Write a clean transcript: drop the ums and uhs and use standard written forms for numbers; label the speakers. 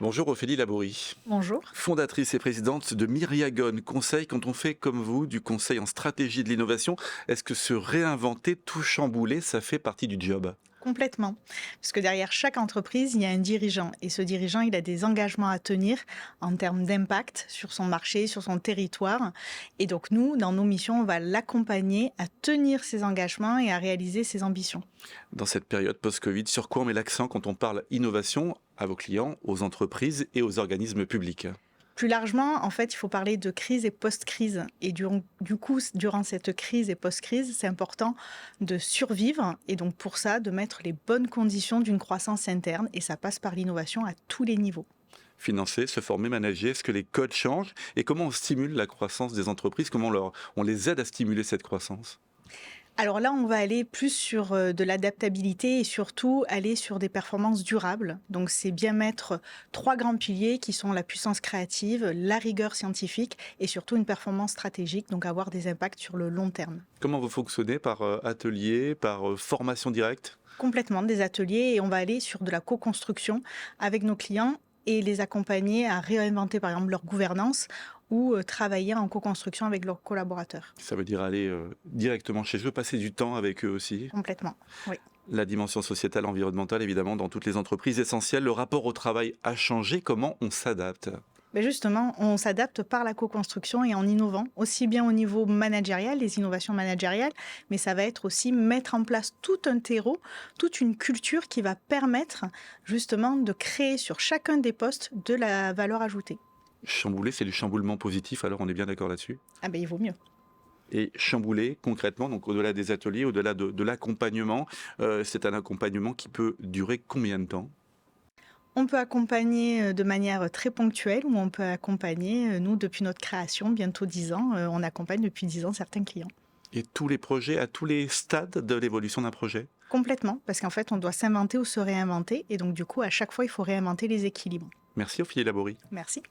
Speaker 1: Bonjour Ophélie Labourie,
Speaker 2: Bonjour.
Speaker 1: fondatrice et présidente de Myriagon Conseil. Quand on fait comme vous du conseil en stratégie de l'innovation, est-ce que se réinventer, tout chambouler, ça fait partie du job?
Speaker 2: Complètement. Parce que derrière chaque entreprise, il y a un dirigeant. Et ce dirigeant, il a des engagements à tenir en termes d'impact sur son marché, sur son territoire. Et donc nous, dans nos missions, on va l'accompagner à tenir ses engagements et à réaliser ses ambitions.
Speaker 1: Dans cette période post-Covid, sur quoi on met l'accent quand on parle innovation à vos clients, aux entreprises et aux organismes publics?
Speaker 2: Plus largement, en fait, il faut parler de crise et post-crise. Et du coup, durant cette crise et post-crise, c'est important de survivre et donc pour ça, de mettre les bonnes conditions d'une croissance interne. Et ça passe par l'innovation à tous les niveaux.
Speaker 1: Financer, se former, manager, est-ce que les codes changent? Et comment on stimule la croissance des entreprises? Comment on les aide à stimuler cette croissance?
Speaker 2: Alors là, on va aller plus sur de l'adaptabilité et surtout aller sur des performances durables. Donc c'est bien mettre trois grands piliers qui sont la puissance créative, la rigueur scientifique et surtout une performance stratégique, donc avoir des impacts sur le long terme.
Speaker 1: Comment vous fonctionnez? Par atelier, par formation directe?
Speaker 2: Complètement des ateliers et on va aller sur de la co-construction avec nos clients et les accompagner à réinventer par exemple leur gouvernance ou travailler en co-construction avec leurs collaborateurs.
Speaker 1: Ça veut dire aller directement chez eux, passer du temps avec eux aussi.
Speaker 2: Complètement, oui.
Speaker 1: La dimension sociétale, environnementale, évidemment, dans toutes les entreprises essentielles. Le rapport au travail a changé. Comment on s'adapte?
Speaker 2: Mais justement, on s'adapte par la co-construction et en innovant, aussi bien au niveau managérial, les innovations managériales, mais ça va être aussi mettre en place tout un terreau, toute une culture qui va permettre justement de créer sur chacun des postes de la valeur ajoutée.
Speaker 1: Chambouler, c'est du chamboulement positif, alors on est bien d'accord là-dessus.
Speaker 2: Ah ben il vaut mieux.
Speaker 1: Et chambouler, concrètement, donc au-delà des ateliers, au-delà de l'accompagnement, c'est un accompagnement qui peut durer combien de temps?
Speaker 2: On peut accompagner de manière très ponctuelle ou on peut accompagner, nous, depuis notre création, bientôt 10 ans, on accompagne depuis 10 ans certains clients.
Speaker 1: Et tous les projets, à tous les stades de l'évolution d'un projet?
Speaker 2: Complètement, parce qu'en fait, on doit s'inventer ou se réinventer et donc du coup, à chaque fois, il faut réinventer les équilibres.
Speaker 1: Merci Ophélie Labourie.
Speaker 2: Merci.